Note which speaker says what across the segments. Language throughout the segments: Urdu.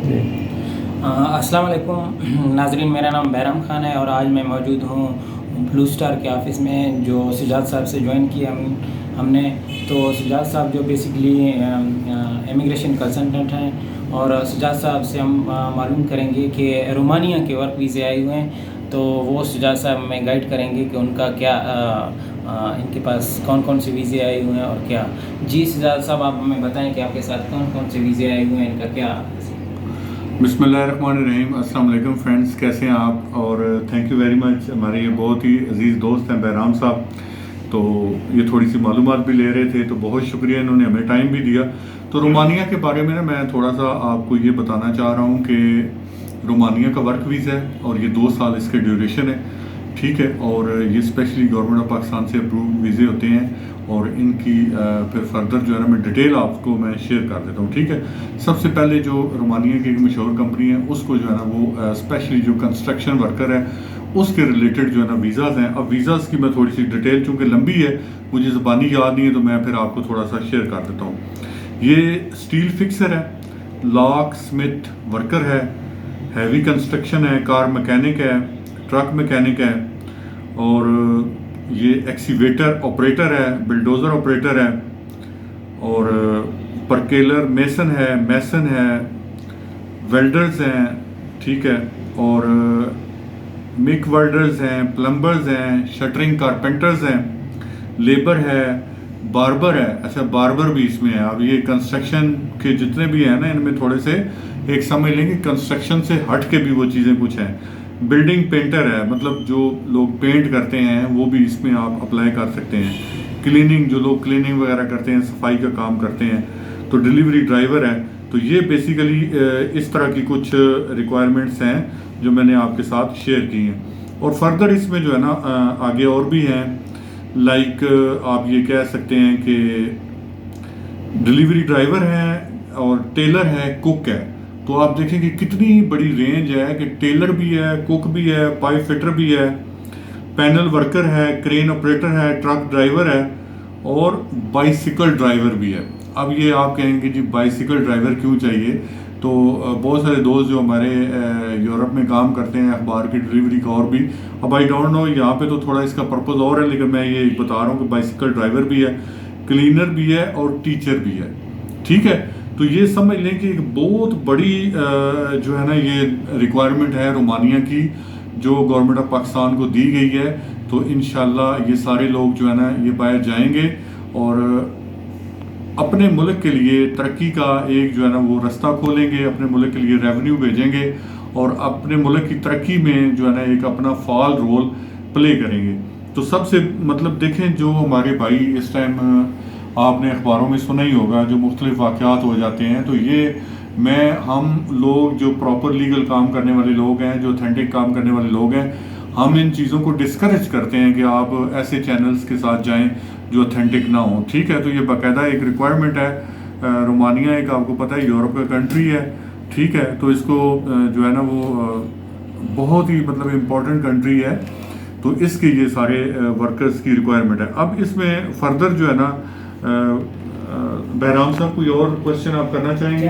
Speaker 1: جی
Speaker 2: السلام علیکم ناظرین، میرا نام بہرام خان ہے اور آج میں موجود ہوں بلو سٹار کے آفس میں جو سجاد صاحب سے جوائن کیا ہم نے. تو سجاد صاحب جو بیسیکلی امیگریشن کنسلٹنٹ ہیں، اور سجاد صاحب سے ہم معلوم کریں گے کہ رومانیہ کے ورک ویزے آئے ہوئے ہیں. تو وہ سجاد صاحب ہمیں گائیڈ کریں گے کہ ان کا کیا ان کے پاس کون کون سے ویزے آئے ہوئے ہیں اور کیا. جی سجاد صاحب، آپ ہمیں بتائیں کہ آپ کے ساتھ کون کون سے ویزے آئے ہوئے ہیں، ان کا کیا.
Speaker 1: بسم اللہ الرحمن الرحیم. السلام علیکم فرینڈس، کیسے ہیں آپ؟ اور تھینک یو ویری مچ. ہمارے یہ بہت ہی عزیز دوست ہیں بہرام صاحب، تو یہ تھوڑی سی معلومات بھی لے رہے تھے، تو بہت شکریہ، انہوں نے ہمیں ٹائم بھی دیا. تو رومانیہ کے بارے میں میں تھوڑا سا آپ کو یہ بتانا چاہ رہا ہوں کہ رومانیہ کا ورک ویزا ہے اور یہ 2 سال اس کے ڈیوریشن ہے، ٹھیک ہے. اور یہ اسپیشلی گورنمنٹ آف پاکستان سے اپروو ویزے ہوتے ہیں، اور ان کی پھر فردر جو ہے نا میں ڈیٹیل آپ کو میں شیئر کر دیتا ہوں، ٹھیک ہے. سب سے پہلے جو رومانیہ کی ایک مشہور کمپنی ہے، اس کو جو ہے نا وہ اسپیشلی جو کنسٹرکشن ورکر ہے اس کے ریلیٹڈ جو ہے نا ویزاز ہیں. اب ویزاز کی میں تھوڑی سی ڈیٹیل چونکہ لمبی ہے، مجھے زبانی یاد نہیں ہے، تو میں پھر آپ کو تھوڑا سا شیئر کر دیتا ہوں. یہ اسٹیل فکسر ہے، لاک سمتھ ورکر ہے، ہیوی کنسٹرکشن ہے، کار مکینک ہے، ٹرک مکینک ہے، اور یہ ایکسیویٹر آپریٹر ہے، بلڈوزر آپریٹر ہے، اور پرکیلر میسن ہے، ویلڈرز ہیں، ٹھیک ہے، اور مک ویلڈرز ہیں، پلمبرز ہیں، شٹرنگ کارپینٹرز ہیں، لیبر ہے، باربر ہے. اچھا، باربر بھی اس میں ہے. اب یہ کنسٹرکشن کے جتنے بھی ہیں نا، ان میں تھوڑے سے ایک سمجھ لیں کہ کنسٹرکشن سے ہٹ کے بھی وہ چیزیں کچھ ہیں. بلڈنگ پینٹر ہے، مطلب جو لوگ پینٹ کرتے ہیں وہ بھی اس میں آپ اپلائی کر سکتے ہیں. کلیننگ، جو لوگ کلیننگ وغیرہ کرتے ہیں، صفائی کا کام کرتے ہیں. تو ڈیلیوری ڈرائیور ہے. تو یہ بیسیکلی اس طرح کی کچھ ریکوائرمنٹس ہیں جو میں نے آپ کے ساتھ شیئر کی ہیں. اور فردر اس میں جو ہے نا آگے اور بھی ہیں، لائک آپ یہ کہہ سکتے ہیں کہ ڈیلیوری ڈرائیور ہیں، اور ٹیلر ہے، کوک ہے. تو آپ دیکھیں کہ کتنی بڑی رینج ہے کہ ٹیلر بھی ہے، کوک بھی ہے، پائپ فٹر بھی ہے، پینل ورکر ہے، کرین آپریٹر ہے، ٹرک ڈرائیور ہے، اور بائیسیکل ڈرائیور بھی ہے. اب یہ آپ کہیں گے جی بائیسیکل ڈرائیور کیوں چاہیے؟ تو بہت سارے دوست جو ہمارے یورپ میں کام کرتے ہیں اخبار کی ڈلیوری کا، اور بھی اب آئی ڈونٹ نو یہاں پہ تو تھوڑا اس کا پرپز اور ہے، لیکن میں یہ بتا رہا ہوں کہ بائیسیکل ڈرائیور بھی ہے، کلینر بھی ہے، اور ٹیچر بھی ہے، ٹھیک ہے. تو یہ سمجھ لیں کہ ایک بہت بڑی جو ہے نا یہ ریکوائرمنٹ ہے رومانیہ کی، جو گورنمنٹ آف پاکستان کو دی گئی ہے. تو انشاءاللہ یہ سارے لوگ جو ہے نا یہ باہر جائیں گے اور اپنے ملک کے لیے ترقی کا ایک جو ہے نا وہ رستہ کھولیں گے، اپنے ملک کے لیے ریونیو بھیجیں گے، اور اپنے ملک کی ترقی میں جو ہے نا ایک اپنا فعال رول پلے کریں گے. تو سب سے مطلب دیکھیں، جو ہمارے بھائی اس ٹائم آپ نے اخباروں میں سنا ہی ہوگا جو مختلف واقعات ہو جاتے ہیں، تو یہ ہم لوگ جو پراپر لیگل کام کرنے والے لوگ ہیں، جو اتھینٹک کام کرنے والے لوگ ہیں، ہم ان چیزوں کو ڈسکریج کرتے ہیں کہ آپ ایسے چینلز کے ساتھ جائیں جو اتھینٹک نہ ہوں، ٹھیک ہے. تو یہ باقاعدہ ایک ریکوائرمنٹ ہے. رومانیہ ایک آپ کو پتہ ہے یورپ کا کنٹری ہے، ٹھیک ہے. تو اس کو جو ہے نا وہ بہت ہی مطلب امپورٹنٹ کنٹری ہے. تو اس کے یہ سارے ورکرز کی ریکوائرمنٹ ہے. اب اس میں فردر جو ہے نا بہرام صاحب کوئی اور کوشچن آپ کرنا چاہیں گے؟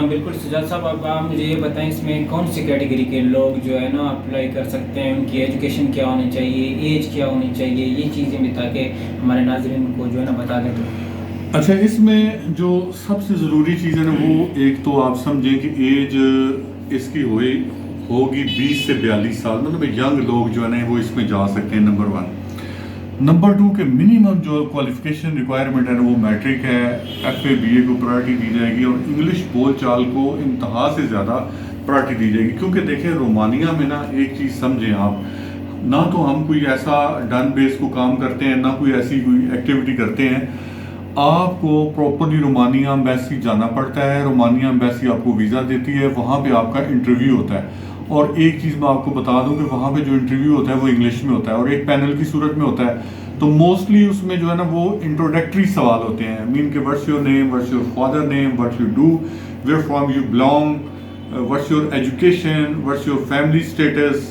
Speaker 2: بالکل سجاد صاحب، اب آپ مجھے یہ بتائیں اس میں کون سی کیٹیگری کے لوگ جو ہے نا اپلائی کر سکتے ہیں، ان کی ایجوکیشن کیا ہونی چاہیے، ایج کیا ہونی چاہیے، یہ چیزیں بھی تاکہ ہمارے ناظرین کو جو ہے نا بتا دیں.
Speaker 1: اچھا، اس میں جو سب سے ضروری چیز ہے نا وہ ایک تو آپ سمجھیں کہ ایج اس کی ہوگی 20 سے 42 سال، مطلب ینگ لوگ جو ہے نا وہ اس میں جا سکتے ہیں، نمبر 1. نمبر 2 کہ منیمم جو کوالیفیکیشن ریکوائرمنٹ ہے نا وہ میٹرک ہے، ایف اے بی اے کو پرائرٹی دی جائے گی، اور انگلش بول چال کو انتہا سے زیادہ پرائرٹی دی جائے گی. کیونکہ دیکھیں رومانیہ میں نا ایک چیز سمجھیں آپ، نہ تو ہم کوئی ایسا ڈن بیس کو کام کرتے ہیں، نہ کوئی ایسی کوئی ایکٹیویٹی کرتے ہیں. آپ کو پراپرلی رومانیہ ایمبیسی جانا پڑتا ہے. رومانیہ ایمبیسی آپ کو ویزا دیتی ہے، وہاں پہ آپ کا انٹرویو ہوتا ہے. اور ایک چیز میں آپ کو بتا دوں کہ وہاں پہ جو انٹرویو ہوتا ہے وہ انگلش میں ہوتا ہے، اور ایک پینل کی صورت میں ہوتا ہے. تو موسٹلی اس میں جو ہے نا وہ انٹروڈکٹری سوال ہوتے ہیں، مین کہ what's your name, what's your father name, what you do, where from you belong, what's your education, what's your family status,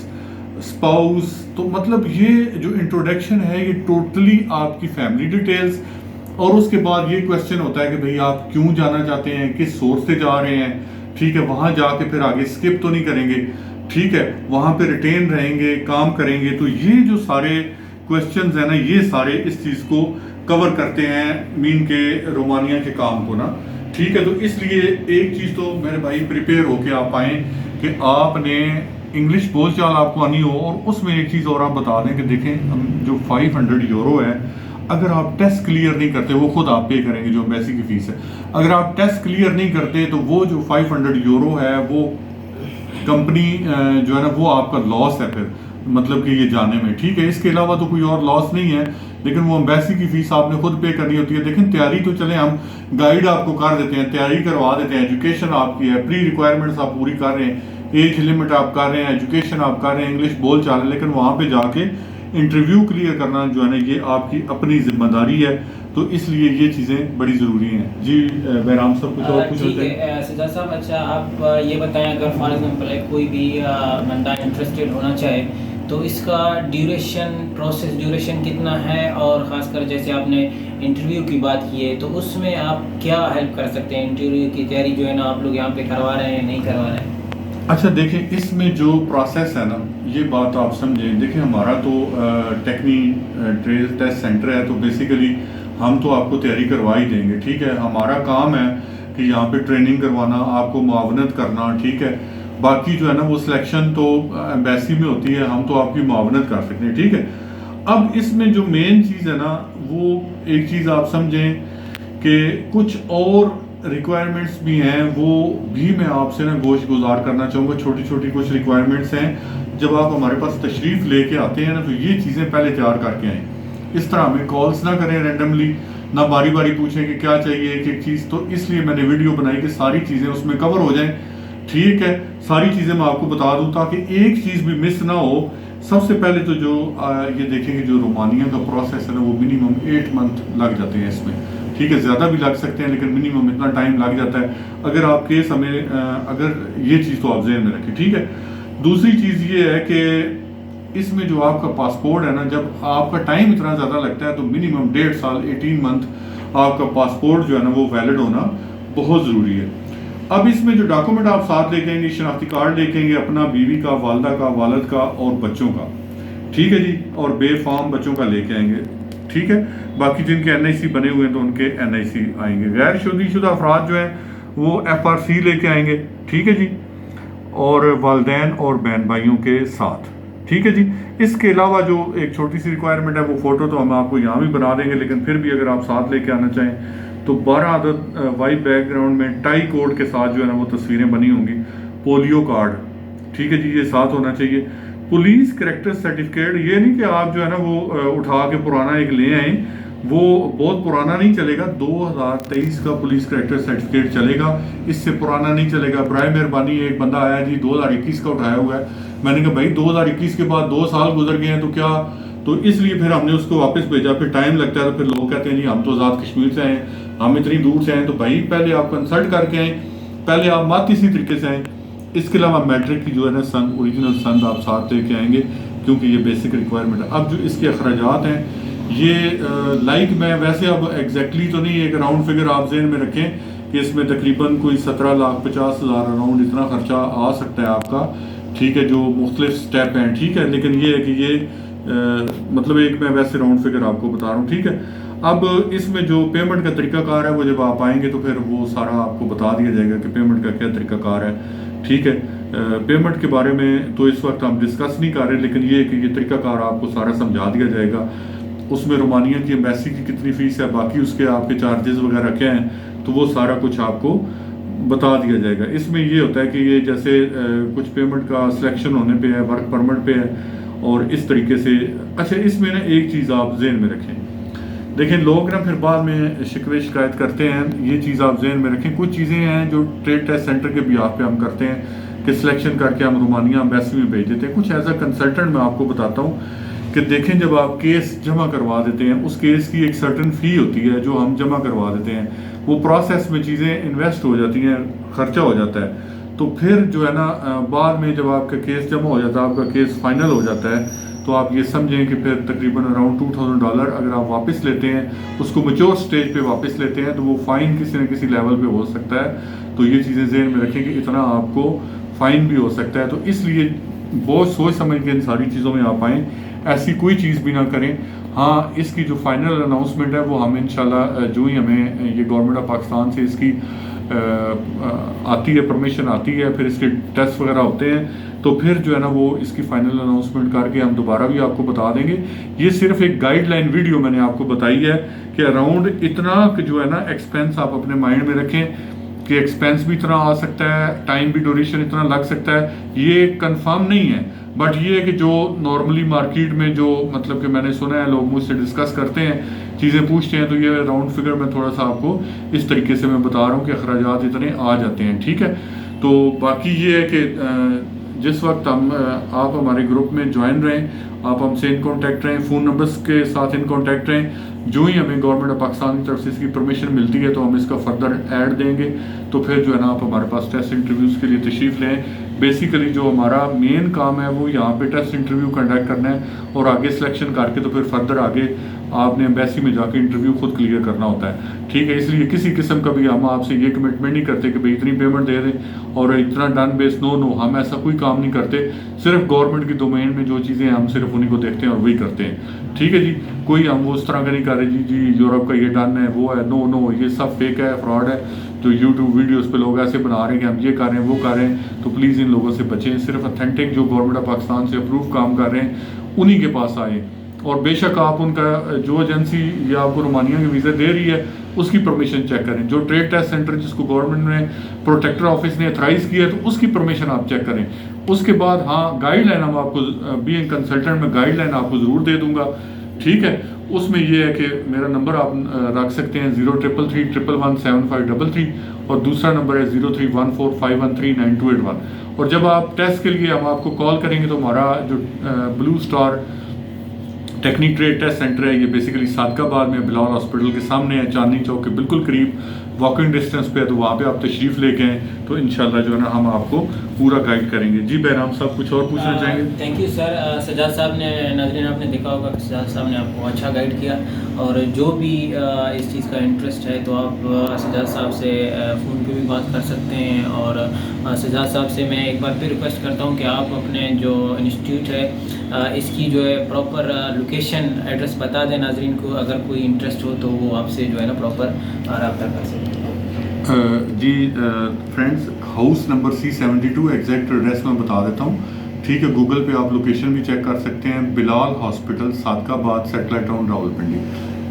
Speaker 1: spouse. تو مطلب یہ جو انٹروڈکشن ہے یہ ٹوٹلی آپ کی فیملی ڈیٹیلز، اور اس کے بعد یہ کویسچن ہوتا ہے کہ بھئی آپ کیوں جانا چاہتے ہیں، کس سورس سے جا رہے ہیں، ٹھیک ہے، وہاں جا کے پھر آگے اسکپ تو نہیں کریں گے، ٹھیک ہے، وہاں پہ ریٹین رہیں گے، کام کریں گے. تو یہ جو سارے کوشچنز ہیں نا، یہ سارے اس چیز کو کور کرتے ہیں مین کے رومانیہ کے کام کو نا. ٹھیک ہے، تو اس لیے ایک چیز تو میرے بھائی پریپیئر ہو کے آپ آئیں کہ آپ نے انگلش بول چال آپ کو آنی ہو. اور اس میں ایک چیز اور آپ بتا دیں کہ دیکھیں جو 500 یورو ہے، اگر آپ ٹیسٹ کلیئر نہیں کرتے، وہ خود آپ پے کریں گے جو ایمبیسی کی فیس ہے. اگر آپ ٹیسٹ کلیئر نہیں کرتے تو وہ جو 500 یورو ہے وہ کمپنی جو ہے نا وہ آپ کا لاس ہے پھر، مطلب کہ یہ جانے میں. ٹھیک ہے، اس کے علاوہ تو کوئی اور لاس نہیں ہے، لیکن وہ ایمبیسی کی فیس آپ نے خود پے کرنی ہوتی ہے. دیکھیں تیاری تو چلیں ہم گائیڈ آپ کو کر دیتے ہیں، تیاری کروا دیتے ہیں، ایجوکیشن آپ کی ہے، پری ریکوائرمنٹس آپ پوری کر رہے ہیں، ایج لمٹ آپ کر رہے ہیں، ایجوکیشن آپ کر رہے ہیں، انگلش بول چال ہے، لیکن وہاں پہ جا کے انٹرویو کلیئر کرنا جو ہے نا یہ آپ کی اپنی ذمہ داری ہے. تو اس لیے یہ چیزیں بڑی ضروری ہیں. جی بہرام صاحب کچھ اور پوچھنا
Speaker 2: ٹھیک
Speaker 1: چاہیں؟
Speaker 2: ہے سجاد صاحب، اچھا آپ یہ بتائیں اگر فار ایگزامپل کوئی بھی بندہ انٹرسٹیڈ ہونا چاہے تو اس کا ڈیوریشن کتنا ہے، اور خاص کر جیسے آپ نے انٹرویو کی بات کی ہے تو اس میں آپ کیا ہیلپ کر سکتے ہیں؟ انٹرویو کی تیاری جو ہے نا آپ لوگ یہاں پہ کروا رہے ہیں نہیں کروا رہے ہیں؟
Speaker 1: اچھا دیکھیں اس میں جو پروسیس ہے نا یہ بات آپ سمجھیں. دیکھیں ہمارا تو ٹریل ٹیسٹ سینٹر ہے، تو بیسیکلی ہم تو آپ کو تیاری کروا ہی دیں گے. ٹھیک ہے، ہمارا کام ہے کہ یہاں پہ ٹریننگ کروانا، آپ کو معاونت کرنا. ٹھیک ہے، باقی جو ہے نا وہ سلیکشن تو ایمبیسی میں ہوتی ہے، ہم تو آپ کی معاونت کر سکتے ہیں. ٹھیک ہے، اب اس میں جو مین چیز ہے نا وہ ایک چیز آپ سمجھیں کہ کچھ اور ریکوائرمنٹس بھی ہیں، وہ بھی میں آپ سے نا گوشت گزار کرنا چاہوں گا. چھوٹی چھوٹی کچھ ریکوائرمنٹس ہیں، جب آپ ہمارے پاس تشریف لے کے آتے ہیں نا تو یہ چیزیں پہلے تیار کر کے آئیں. اس طرح ہمیں کالس نہ کریں رینڈملی، نہ باری باری پوچھیں کہ کیا چاہیے ایک ایک چیز. تو اس لیے میں نے ویڈیو بنائی کہ ساری چیزیں اس میں کور ہو جائیں. ٹھیک ہے، ساری چیزیں میں آپ کو بتا دوں تاکہ ایک چیز بھی مس نہ ہو. سب سے پہلے تو جو یہ دیکھیں کہ جو رومانیہ کا پروسیس ہے نا وہ منیمم 8 منتھ لگ جاتے ہیں اس میں. ٹھیک ہے، زیادہ بھی لگ سکتے ہیں لیکن منیمم اتنا ٹائم لگ جاتا ہے. اگر آپ کیس ہمیں اگر یہ چیز تو آپ ذہن میں رکھیں. ٹھیک ہے، دوسری چیز یہ ہے کہ اس میں جو آپ کا پاسپورٹ ہے نا، جب آپ کا ٹائم اتنا زیادہ لگتا ہے تو منیمم 1.5 سال 18 منتھ آپ کا پاسپورٹ جو ہے نا وہ ویلڈ ہونا بہت ضروری ہے. اب اس میں جو ڈاکومنٹ آپ ساتھ لے کے آئیں گے، شناختی کارڈ لے کے آئیں گے اپنا، بیوی کا، والدہ کا، والد کا اور بچوں کا. ٹھیک ہے جی، اور بے فارم بچوں کا لے کے آئیں گے. ٹھیک ہے، باقی جن کے NIC بنے ہوئے ہیں تو ان کے NIC آئیں گے. غیر شادی شدہ افراد جو ہیں وہ FRC لے کے آئیں گے. ٹھیک ہے جی، اور والدین اور بہن بھائیوں کے ساتھ. ٹھیک ہے جی، اس کے علاوہ جو ایک چھوٹی سی ریکوائرمنٹ ہے وہ فوٹو تو ہم آپ کو یہاں بھی بنا دیں گے، لیکن پھر بھی اگر آپ ساتھ لے کے آنا چاہیں تو 12 عدد وائٹ بیک گراؤنڈ میں ٹائی کوڈ کے ساتھ جو ہے نا وہ تصویریں بنی ہوں گی. پولیو کارڈ، ٹھیک ہے جی، یہ ساتھ ہونا چاہیے. پولیس کریکٹر سرٹیفکیٹ، یہ نہیں کہ آپ جو ہے نا وہ اٹھا کے پرانا ایک لے آئیں، وہ بہت پرانا نہیں چلے گا. 2023 کا پولیس کریکٹر سرٹیفکیٹ چلے گا، اس سے پرانا نہیں چلے گا. برائے مہربانی، ایک بندہ آیا جی 2021 کا اٹھایا ہوا ہے. میں نے کہا بھائی 2021 کے بعد 2 سال گزر گئے ہیں تو کیا، تو اس لیے پھر ہم نے اس کو واپس بھیجا. پھر ٹائم لگتا ہے تو پھر لوگ کہتے ہیں جی ہم تو آزاد کشمیر سے آئے ہیں، ہم اتنی دور سے آئیں. تو بھائی پہلے آپ کنسلٹ کر کے آئیں، پہلے آپ مات اسی طریقے سے آئیں. اس کے علاوہ میٹرک کی جو ہے نا سند، اوریجنل سند آپ ساتھ لے کے آئیں گے کیونکہ یہ بیسک ریکوائرمنٹ ہے. اب جو اس کے اخراجات ہیں یہ لائک میں ویسے اب ایگزیکٹلی تو نہیں، ایک راؤنڈ فگر آپ ذہن میں رکھیں کہ اس میں تقریباً کوئی 17,50,000 اراؤنڈ اتنا خرچہ آ سکتا ہے آپ کا. ٹھیک ہے، جو مختلف سٹیپ ہیں. ٹھیک ہے، لیکن یہ ہے کہ یہ مطلب ایک میں ویسے راؤنڈ فگر آپ کو بتا رہا ہوں. ٹھیک ہے، اب اس میں جو پیمنٹ کا طریقہ کار ہے وہ جب آپ آئیں گے تو پھر وہ سارا آپ کو بتا دیا جائے گا کہ پیمنٹ کا کیا طریقہ کار ہے. ٹھیک ہے، پیمنٹ کے بارے میں تو اس وقت ہم ڈسکس نہیں کر رہے، لیکن یہ ہے کہ یہ طریقہ کار آپ کو سارا سمجھا دیا جائے گا. اس میں رومانیہ کی ایمبیسی کی کتنی فیس ہے، باقی اس کے آپ کے چارجز وغیرہ کیا ہیں، تو وہ سارا کچھ آپ کو بتا دیا جائے گا. اس میں یہ ہوتا ہے کہ یہ جیسے کچھ پیمنٹ کا سلیکشن ہونے پہ ہے، ورک پرمٹ پہ ہے، اور اس طریقے سے. اچھا، اس میں نا ایک چیز آپ ذہن میں رکھیں، دیکھیں لوگ نا پھر بعد میں شکوے شکایت کرتے ہیں. یہ چیز آپ ذہن میں رکھیں، کچھ چیزیں ہیں جو ٹریڈ ٹیسٹ سینٹر کے بیہاف پہ ہم کرتے ہیں کہ سلیکشن کر کے ہم رومانیہ ایمبیسی میں بھیج دیتے ہیں. کچھ ایز اے کنسلٹنٹ میں آپ کو بتاتا ہوں کہ دیکھیں جب آپ کیس جمع کروا دیتے ہیں، اس کیس کی ایک سرٹن فی ہوتی ہے جو ہم جمع کروا دیتے ہیں. وہ پروسیس میں چیزیں انویسٹ ہو جاتی ہیں، خرچہ ہو جاتا ہے. تو پھر جو ہے نا بعد میں جب آپ کا کیس جمع ہو جاتا ہے، آپ کا کیس فائنل ہو جاتا ہے، تو آپ یہ سمجھیں کہ پھر تقریباً اراؤنڈ $2000 اگر آپ واپس لیتے ہیں، اس کو میچور سٹیج پہ واپس لیتے ہیں، تو وہ فائن کسی نہ کسی لیول پہ ہو سکتا ہے. تو یہ چیزیں ذہن میں رکھیں کہ اتنا آپ کو فائن بھی ہو سکتا ہے. تو اس لیے بہت سوچ سمجھ کے ان ساری چیزوں میں آپ آئیں، ایسی کوئی چیز بھی نہ کریں. ہاں، اس کی جو فائنل اناؤنسمنٹ ہے وہ ہم انشاءاللہ جو ہی ہمیں یہ گورنمنٹ آف پاکستان سے اس کی آتی ہے، پرمیشن آتی ہے، پھر اس کے ٹیسٹ وغیرہ ہوتے ہیں، تو پھر جو ہے نا وہ اس کی فائنل اناؤنسمنٹ کر کے ہم دوبارہ بھی آپ کو بتا دیں گے. یہ صرف ایک گائیڈ لائن ویڈیو میں نے آپ کو بتائی ہے کہ اراؤنڈ اتنا جو ہے نا ایکسپینس آپ اپنے مائنڈ میں رکھیں کہ ایکسپینس بھی اتنا آ سکتا ہے، ٹائم بھی ڈیوریشن اتنا لگ سکتا ہے. یہ کنفرم نہیں ہے، بٹ یہ ہے کہ جو نارملی مارکیٹ میں جو مطلب کہ میں نے سنا ہے، لوگ مجھ سے ڈسکس کرتے ہیں، چیزیں پوچھتے ہیں، تو یہ راؤنڈ فگر میں تھوڑا سا آپ کو اس طریقے سے میں بتا رہا ہوں کہ اخراجات اتنے آ جاتے ہیں. ٹھیک ہے، تو باقی یہ ہے کہ جس وقت آپ ہمارے گروپ میں جوائن رہیں، آپ ہم سے ان کانٹیکٹ رہیں، فون نمبرز کے ساتھ ان کانٹیکٹ رہیں. جو ہی ہمیں گورنمنٹ آف پاکستان کی طرف سے اس کی پرمیشن ملتی ہے تو ہم اس کا فردر ایڈ دیں گے. تو پھر جو ہے نا آپ ہمارے پاس ٹیسٹ انٹرویوز کے لیے تشریف لیں. بیسیکلی جو ہمارا مین کام ہے وہ یہاں پہ ٹیسٹ انٹرویو کنڈکٹ کرنا ہے، اور آگے سلیکشن کر کے تو پھر فردر آگے آپ نے ایمبیسی میں جا کے انٹرویو خود کلیئر کرنا ہوتا ہے. ٹھیک ہے، اس لیے کسی قسم کا بھی ہم آپ سے یہ کمٹمنٹ نہیں کرتے کہ بھائی اتنی پیمنٹ دے دیں اور اتنا ڈن بیس. نو، ہم ایسا کوئی کام نہیں کرتے. صرف گورنمنٹ کی ڈومین میں جو چیزیں ہم صرف انہیں کو دیکھتے ہیں اور وہی کرتے ہیں. ٹھیک ہے جی، کوئی ہم وہ اس طرح کا نہیں کر رہے جی یورپ کا یہ ڈن ہے، وہ ہے. نو، یہ سب فیک ہے، فراڈ ہے. جو یوٹیوب ویڈیوز پہ لوگ ایسے بنا رہے ہیں کہ ہم یہ کر رہے ہیں، وہ کر رہے ہیں، تو پلیز ان لوگوں سے بچیں. صرف اتھینٹک جو گورنمنٹ آف پاکستان سے اپروو کام کر رہے ہیں انہی کے پاس آئیں. اور بے شک آپ ان کا جو ایجنسی یا آپ کو رومانیہ کے ویزا دے رہی ہے اس کی پرمیشن چیک کریں. جو ٹریڈ ٹیسٹ سینٹر جس کو گورنمنٹ نے پروٹیکٹر آفس نے اتھرائز کیا ہے تو اس کی پرمیشن آپ چیک کریں. اس کے بعد ہاں گائیڈ لائن ہم آپ کو بینگ کنسلٹنٹ میں گائیڈ لائن آپ کو ضرور دے دوں گا. ٹھیک ہے، اس میں یہ ہے کہ میرا نمبر آپ رکھ سکتے ہیں 0333117533 اور دوسرا نمبر ہے 031451398281. اور جب آپ ٹیسٹ کے لیے ہم آپ کو کال کریں گے تو ہمارا جو blue star technique trade test centre ہے یہ بیسیکلی صادق آباد میں بلال ہاسپٹل کے سامنے ہے، چاندنی چوک کے بالکل قریب، واکنگ ڈسٹینس پہ ہے. تو وہاں پہ آپ تشریف لے کے آئیں تو انشاءاللہ جو ہے نا ہم آپ کو پورا گائیڈ کریں گے. جی بہرام صاحب کچھ اور پوچھنا چاہیں گے؟
Speaker 2: Thank you sir. سجاد صاحب نے، ناظرین آپ نے دیکھا ہوگا کہ سجاد صاحب نے آپ کو اچھا گائیڈ کیا، اور جو بھی اس چیز کا انٹرسٹ ہے تو آپ سجاد صاحب سے فون پہ بھی بات کر سکتے ہیں. اور سجاد صاحب سے میں ایک بار پھر ریکویسٹ کرتا ہوں کہ آپ اپنے جو انسٹیٹیوٹ ہے اس کی جو ہے پراپر لوکیشن ایڈریس بتا دیں ناظرین کو. اگر کوئی انٹرسٹ ہو تو وہ آپ سے جو ہے نا پراپر رابطہ کر سکتے ہیں.
Speaker 1: جی friends, house number C72 exact address میں بتا دیتا ہوں. ٹھیک ہے، گوگل پہ آپ لوکیشن بھی چیک کر سکتے ہیں، بلال ہاسپٹل صادق آباد سیٹلائٹ ٹاؤن راولپنڈی.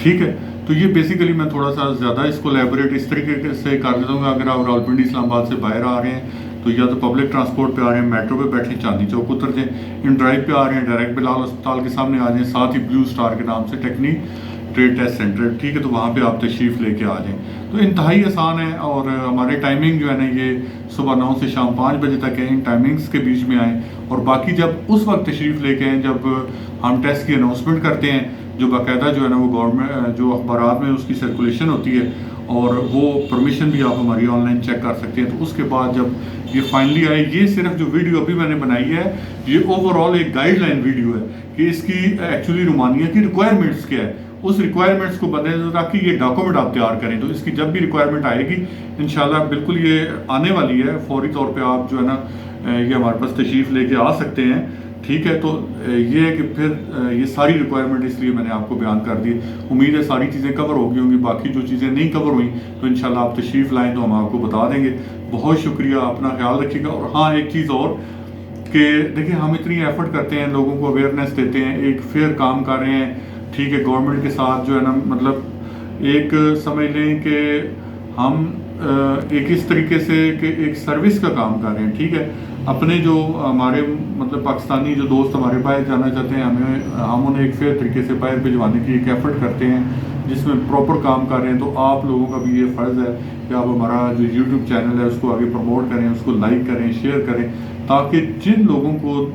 Speaker 1: ٹھیک ہے، تو یہ بیسیکلی میں تھوڑا سا زیادہ اس کو لیبوریٹ اس طریقے سے کر دیتا ہوں. اگر آپ راولپنڈی اسلام آباد سے باہر آ رہے ہیں تو یا تو پبلک ٹرانسپورٹ پہ آ رہے ہیں، میٹرو پہ بیٹھیں، چاندنی چوک اتر جائیں. ان ڈرائیو پہ آ رہے ہیں، ڈائریکٹ بلال ہسپتال کے سامنے آ جائیں، ساتھ ہی بلو اسٹار کے نام سے ٹیکنیک ٹریڈ ٹیسٹ سینٹر. ٹھیک ہے، تو وہاں پہ آپ تشریف لے کے آ جائیں. تو انتہائی آسان ہے، اور ہمارے ٹائمنگ جو ہے نا یہ صبح 9 سے شام 5 بجے تک ہے. ان ٹائمنگس کے بیچ میں آئیں. اور باقی جب اس وقت تشریف لے کے آئیں جب ہم ٹیسٹ کی اناؤنسمنٹ کرتے ہیں، جو باقاعدہ جو ہے نا وہ گورنمنٹ جو اخبارات میں اس کی سرکولیشن ہوتی ہے، اور وہ پرمیشن بھی آپ ہماری آن لائن چیک کر سکتے ہیں. تو اس کے بعد جب یہ فائنلی آئے، یہ صرف جو ویڈیو ابھی میں نے بنائی ہے یہ اوور آل ایک گائیڈ لائن ویڈیو ہے کہ اس کی ایکچولی رومانیہ کی ریکوائرمنٹس کیا ہے. اس ریکوائرمنٹس کو بدلے تاکہ یہ ڈاکومنٹ آپ تیار کریں. تو اس کی جب بھی ریکوائرمنٹ آئے گی انشاءاللہ بالکل یہ آنے والی ہے، فوری طور پہ آپ جو ہے نا یہ ہمارے پاس تشریف لے کے آ سکتے ہیں. ٹھیک ہے، تو یہ ہے کہ پھر یہ ساری ریکوائرمنٹ اس لیے میں نے آپ کو بیان کر دی. امید ہے ساری چیزیں کور ہو گئی ہوں گی. باقی جو چیزیں نہیں کور ہوئیں تو انشاءاللہ آپ تشریف لائیں تو ہم آپ کو بتا دیں گے. بہت شکریہ، اپنا خیال رکھیے گا. اور ہاں ایک چیز اور کہ دیکھیں ہم اتنی ایفرٹ کرتے ہیں، لوگوں کو اویئرنیس دیتے ہیں، ایک فیئر کام کر رہے ہیں. ٹھیک ہے، گورنمنٹ کے ساتھ جو ہے نا مطلب ایک سمجھ لیں کہ ہم ایک اس طریقے سے کہ ایک سروس کا کام کر رہے ہیں. ٹھیک ہے، اپنے جو ہمارے مطلب پاکستانی جو دوست ہمارے باہر جانا چاہتے ہیں، ہم انہیں ایک فیئر طریقے سے باہر بھجوانے کی ایک ایفرٹ کرتے ہیں جس میں پراپر کام کر رہے ہیں. تو آپ لوگوں کا بھی یہ فرض ہے کہ آپ ہمارا جو یوٹیوب چینل ہے اس کو آگے پروموٹ کریں، اس کو لائک کریں، شیئر کریں، تاکہ جن لوگوں کو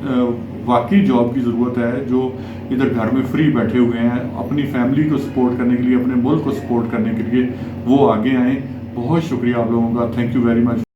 Speaker 1: واقعی جاب کی ضرورت ہے، جو ادھر گھر میں فری بیٹھے ہوئے ہیں، اپنی فیملی کو سپورٹ کرنے کے لیے، اپنے ملک کو سپورٹ کرنے کے لیے، وہ آگے آئیں. بہت شکریہ آپ لوگوں کا. Thank you very much.